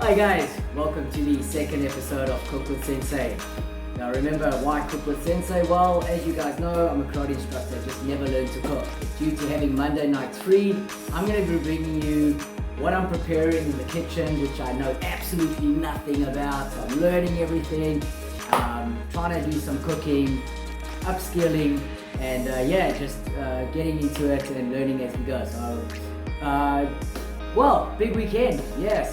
Hi guys, welcome to the second episode of Cook with Sensei. Now remember, why Cook with Sensei? Well, as you guys know, I'm a karate instructor, just never learned to cook. Due to having Monday nights free, I'm going to be bringing you what I'm preparing in the kitchen, which I know absolutely nothing about. So I'm learning everything, trying to do some cooking, upskilling, and just getting into it and learning as we go. So, big weekend,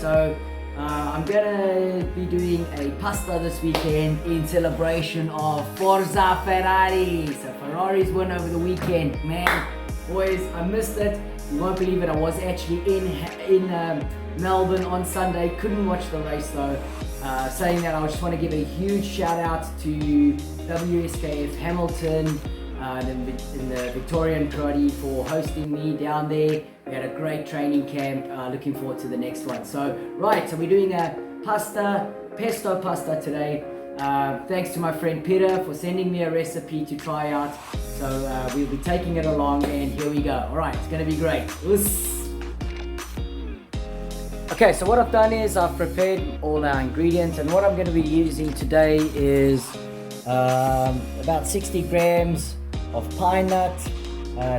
so I'm gonna be doing a pasta this weekend in celebration of Forza Ferrari. So Ferrari's won over the weekend, man. Boys, I missed it. You won't believe it. I was actually in Melbourne on Sunday. Couldn't watch the race though. Saying that, I just want to give a huge shout out to WSKF Hamilton in the Victorian Karate for hosting me down there. We had a great training camp. Looking forward to the next one. So we're doing a pesto pasta today. Thanks to my friend Peter for sending me a recipe to try out. So we'll be taking it along, and here we go. All right, it's gonna be great. Okay, so what I've done is I've prepared all our ingredients, and what I'm going to be using today is about 60 grams of pine nut,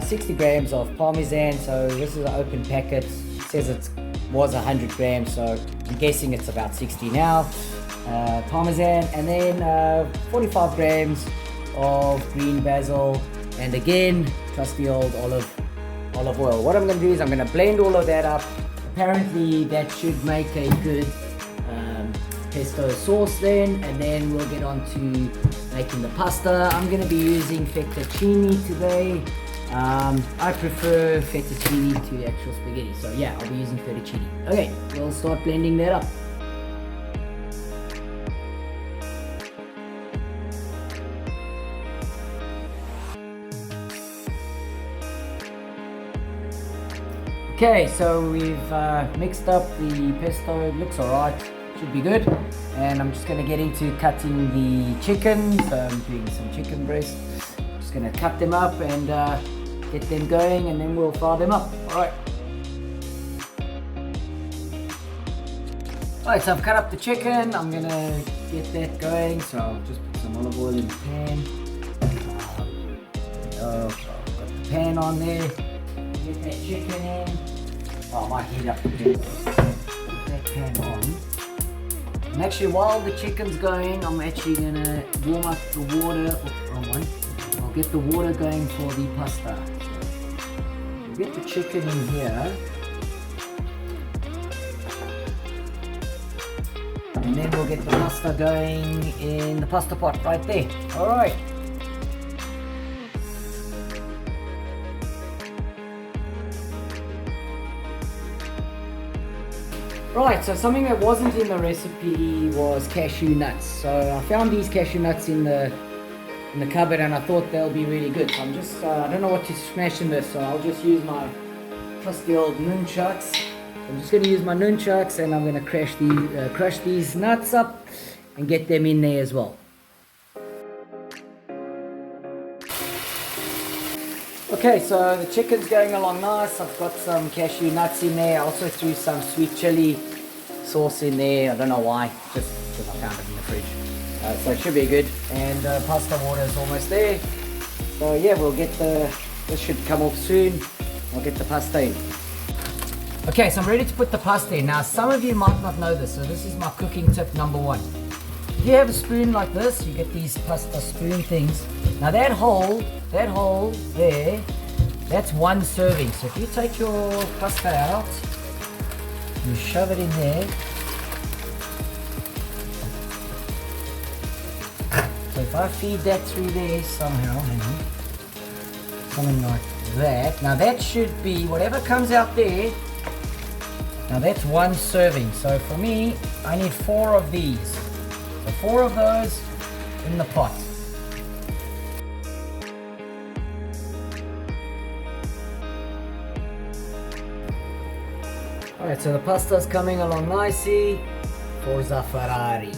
60 grams of parmesan. So this is an open packet. It says it was 100 grams, so I'm guessing it's about 60 now. Parmesan, and then 45 grams of green basil, and again trusty old olive oil. What I'm going to do is I'm going to blend all of that up. Apparently that should make a good pesto sauce then, and then we'll get on to making the pasta. I'm going to be using fettuccine today. I prefer fettuccine to the actual spaghetti, so yeah, I'll be using fettuccine. Okay, we'll start blending that up. Okay, so we've mixed up the pesto. It looks alright, should be good. And I'm just going to get into cutting the chicken. So I'm doing some chicken breast. Just going to cut them up and get them going, and then we'll fry them up. Alright, so I've cut up the chicken. I'm going to get that going. So I'll just put some olive oil in the pan. So I've got the pan on there. Get that chicken in. I might heat up the pan. Put that pan on. And actually, while the chicken's going, I'm actually gonna warm up the water. Oh, wrong one. I'll get the water going for the pasta. So we'll get the chicken in here. And then we'll get the pasta going in the pasta pot right there. Alright. Right, so something that wasn't in the recipe was cashew nuts. So I found these cashew nuts in the cupboard, and I thought they'll be really good. So I'm just, I don't know what to smash in this, so I'll just use my trusty old nunchucks. I'm just going to use my nunchucks, and I'm going to crush these nuts up and get them in there as well. Okay, so the chicken's going along nice. I've got some cashew nuts in there. I also threw some sweet chili sauce in there. I don't know why, just because I found it in the fridge. So it should be good. And pasta water is almost there. So yeah, this should come off soon. I'll get the pasta in. Okay, so I'm ready to put the pasta in. Now, some of you might not know this, so this is my cooking tip number one. If you have a spoon like this, you get these pasta spoon things. Now that hole there, that's one serving. So if you take your pasta out, you shove it in there. So if I feed that through there somehow, hang on, something like that. Now that should be, whatever comes out there, now that's one serving. So for me, I need 4 of these. So 4 of those in the pot. Alright, so the pasta's coming along nicely. Forza Ferrari.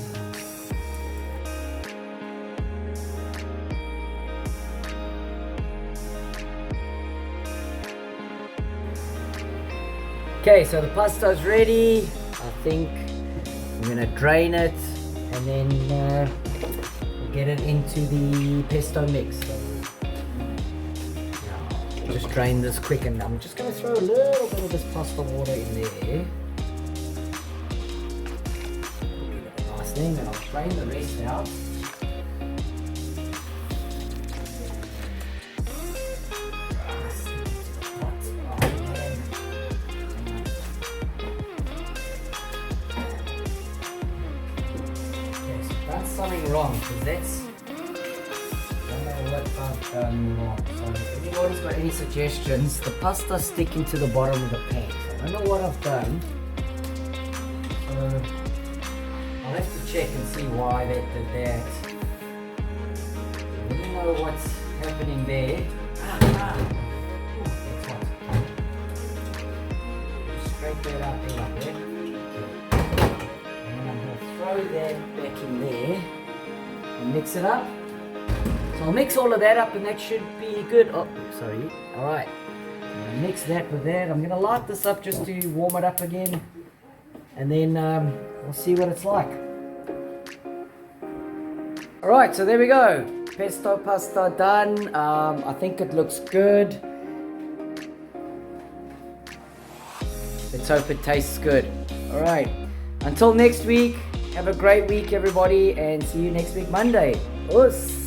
Okay, so the pasta's ready. I think We're gonna drain it and then we'll get it into the pesto mix. So, yeah, just drain this quick, and I'm just gonna throw a little bit of this pasta water in there. Nice thing, and I'll drain the rest out. That's something wrong, because that's, I don't know what I've done wrong. So if anybody's got any suggestions, the pasta's sticking to the bottom of the pan. So I don't know what I've done. So I'll have to check and see why they did that. Let me know what's happening there. Ooh, that's hot. Just scrape that out there like that. Throw that back in there and mix it up. So I'll mix all of that up and that should be good. Oh, sorry. Alright. Mix that with that. I'm going to light this up just to warm it up again. And then we'll see what it's like. Alright, so there we go. Pesto pasta done. I think it looks good. Let's hope it tastes good. Alright. Until next week. Have a great week, everybody, and see you next week, Monday. Us.